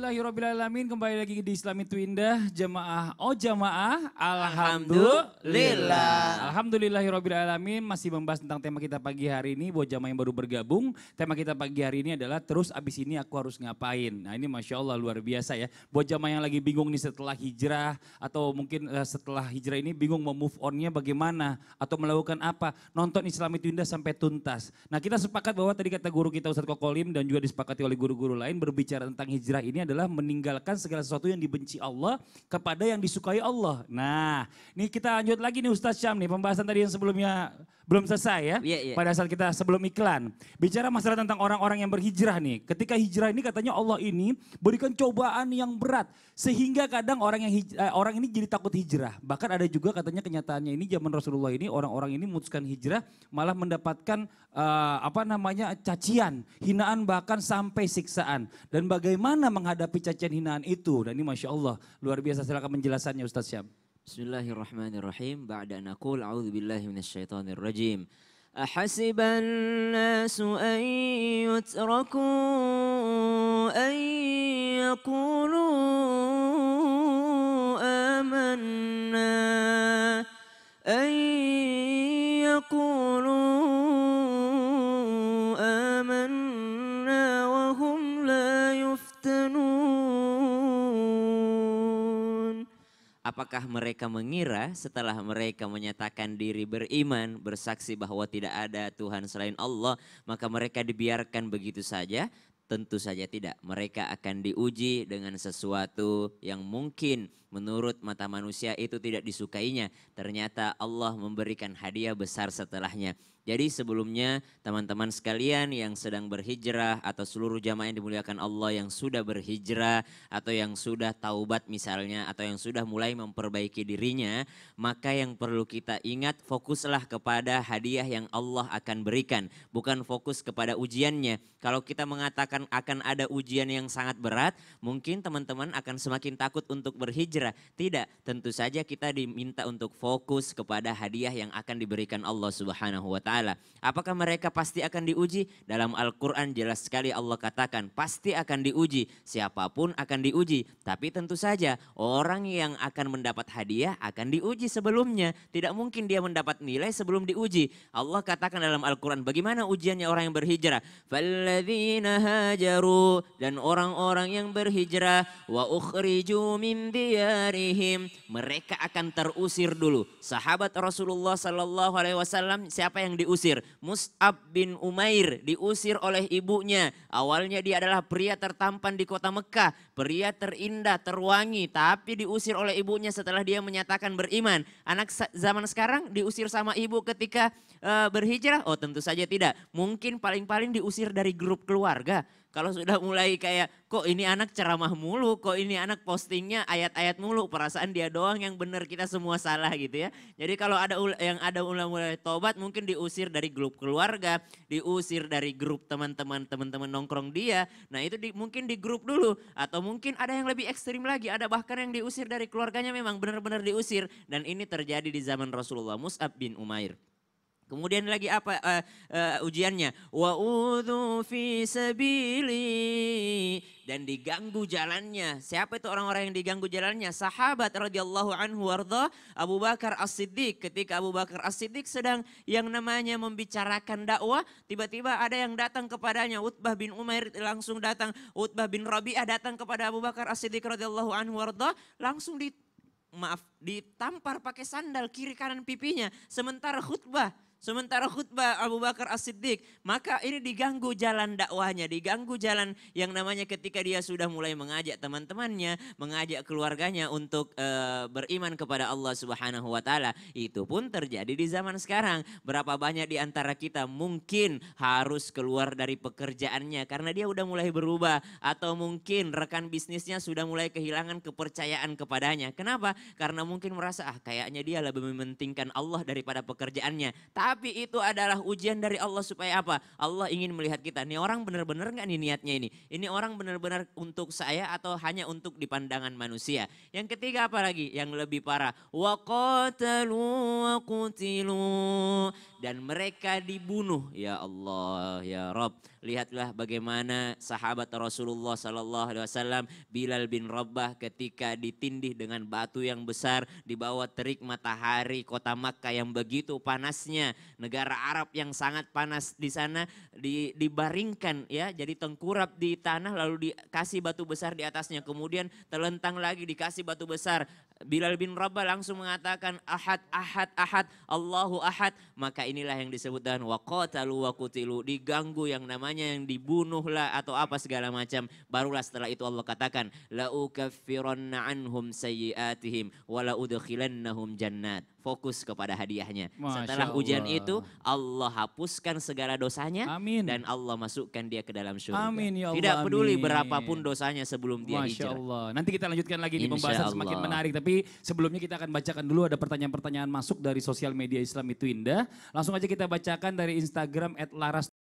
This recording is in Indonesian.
Alhamdulillahirrabbilalamin, kembali lagi di Islam itu Indah, jamaah, jamaah, Alhamdulillah. Alhamdulillahirrabbilalamin, masih membahas tentang tema kita pagi hari ini, buat jamaah yang baru bergabung, tema kita pagi hari ini adalah terus abis ini aku harus ngapain. Nah ini Masya Allah luar biasa ya, buat jamaah yang lagi bingung nih setelah hijrah, atau mungkin setelah hijrah ini bingung mau move onnya bagaimana, atau melakukan apa, nonton Islam itu Indah sampai tuntas. Nah kita sepakat bahwa tadi kata guru kita Ustadz Kokolim dan juga disepakati oleh guru-guru lain berbicara tentang hijrah ini adalah meninggalkan segala sesuatu yang dibenci Allah kepada yang disukai Allah. Nah, ini kita lanjut lagi nih Ustadz Syam nih, pembahasan tadi yang sebelumnya belum selesai ya. Pada saat kita sebelum iklan. Bicara masalah tentang orang-orang yang berhijrah nih. Ketika hijrah ini katanya Allah ini berikan cobaan yang berat. Sehingga kadang orang ini jadi takut hijrah. Bahkan ada juga katanya kenyataannya ini zaman Rasulullah ini orang-orang ini memutuskan hijrah malah mendapatkan cacian, hinaan bahkan sampai siksaan. Dan bagaimana menghadapi cacian hinaan itu? Dan ini Masya Allah luar biasa, silakan penjelasannya Ustadz Syam. Bismillahirrahmanirrahim. Ba'da an aqul a'udzu billahi minasyaitonir rajim. Ahasiban nasu an yutraku an yaqulu amanna an yaqulu amanna wa hum la yuftanun. Apakah mereka mengira setelah mereka menyatakan diri beriman, bersaksi bahwa tidak ada Tuhan selain Allah, maka mereka dibiarkan begitu saja? Tentu saja tidak. Mereka akan diuji dengan sesuatu yang mungkin menurut mata manusia itu tidak disukainya. Ternyata Allah memberikan hadiah besar setelahnya. Jadi sebelumnya teman-teman sekalian yang sedang berhijrah atau seluruh jamaah yang dimuliakan Allah yang sudah berhijrah atau yang sudah taubat misalnya atau yang sudah mulai memperbaiki dirinya, maka yang perlu kita ingat, fokuslah kepada hadiah yang Allah akan berikan, bukan fokus kepada ujiannya. Kalau kita mengatakan akan ada ujian yang sangat berat, mungkin teman-teman akan semakin takut untuk berhijrah. Tidak, tentu saja kita diminta untuk fokus kepada hadiah yang akan diberikan Allah Subhanahu wa Ta'ala. Apakah mereka pasti akan diuji? Dalam Al-Quran jelas sekali Allah katakan pasti akan diuji, siapapun akan diuji. Tapi tentu saja orang yang akan mendapat hadiah akan diuji sebelumnya. Tidak mungkin dia mendapat nilai sebelum diuji. Allah katakan dalam Al-Quran bagaimana ujiannya orang yang berhijrah. Falladzina hajaru, dan orang-orang yang berhijrah, wa ukhriju min diyarihim, mereka akan terusir dulu. Sahabat Rasulullah Sallallahu Alaihi Wasallam siapa yang diusir? Mus'ab bin Umair diusir oleh ibunya. Awalnya dia adalah pria tertampan di kota Mekah, pria terindah, terwangi, tapi diusir oleh ibunya setelah dia menyatakan beriman. Anak zaman sekarang diusir sama ibu ketika berhijrah? Oh tentu saja tidak. Mungkin paling-paling diusir dari grup keluarga. Kalau sudah mulai kayak kok ini anak ceramah mulu, kok ini anak postingnya ayat-ayat mulu, perasaan dia doang yang benar, kita semua salah gitu ya. Jadi kalau ada yang ada mulai tobat mungkin diusir dari grup keluarga, diusir dari grup teman-teman nongkrong dia. Nah itu mungkin di grup dulu, atau mungkin ada yang lebih ekstrim lagi, ada bahkan yang diusir dari keluarganya, memang benar-benar diusir. Dan ini terjadi di zaman Rasulullah, Mus'ab bin Umair. Kemudian lagi apa ujiannya? Wa udhu fi sabili, dan diganggu jalannya. Siapa itu orang-orang yang diganggu jalannya? Sahabat radhiyallahu anhu warda, Abu Bakar As-Siddiq. Ketika Abu Bakar As-Siddiq sedang yang namanya membicarakan dakwah, tiba-tiba ada yang datang kepadanya. Utbah bin Umair langsung datang, Utbah bin Rabi'ah datang kepada Abu Bakar As-Siddiq radhiyallahu anhu warda, langsung ditampar pakai sandal kiri kanan pipinya. Sementara khutbah Abu Bakar As-Siddiq, maka ini diganggu jalan dakwahnya, diganggu jalan yang namanya ketika dia sudah mulai mengajak teman-temannya, mengajak keluarganya untuk beriman kepada Allah Subhanahu wa Ta'ala. Itu pun terjadi di zaman sekarang. Berapa banyak di antara kita mungkin harus keluar dari pekerjaannya karena dia udah mulai berubah, atau mungkin rekan bisnisnya sudah mulai kehilangan kepercayaan kepadanya. Kenapa? Karena mungkin merasa kayaknya dia lebih mementingkan Allah daripada pekerjaannya. Tapi itu adalah ujian dari Allah supaya apa? Allah ingin melihat kita, nih orang benar-benar nggak nih niatnya ini? Ini orang benar-benar untuk saya atau hanya untuk di pandangan manusia? Yang ketiga apa lagi? Yang lebih parah. Wa qatalu wa qutilu, dan mereka dibunuh. Ya Allah, ya Rob, lihatlah bagaimana sahabat Rasulullah Sallallahu Alaihi Wasallam Bilal bin Rabah ketika ditindih dengan batu yang besar di bawah terik matahari kota Makkah yang begitu panasnya, negara Arab yang sangat panas di sana, dibaringkan ya, jadi tengkurap di tanah lalu dikasih batu besar di atasnya, kemudian terlentang lagi dikasih batu besar. Bilal bin Rabah langsung mengatakan ahad, ahad, ahad, Allahu ahad. Maka inilah yang disebut dengan waqatalu wa qutilu, diganggu yang namanya yang dibunuhlah atau apa segala macam. Barulah setelah itu Allah katakan la ukaffiranna anhum sayyiatihim wa la udkhilannahum jannat. Fokus kepada hadiahnya. Masya Setelah ujian Allah. itu Allah hapuskan segala dosanya Amin. dan Allah masukkan dia ke dalam surga. Amin ya Allah. Tidak peduli amin. berapapun dosanya sebelum dia Masya hijrah. Allah. Nanti kita lanjutkan lagi nih Insya pembahasan semakin Allah. menarik. Tapi sebelumnya kita akan bacakan dulu ada pertanyaan-pertanyaan masuk dari sosial media Islam itu Indah. Langsung aja kita bacakan dari Instagram @laras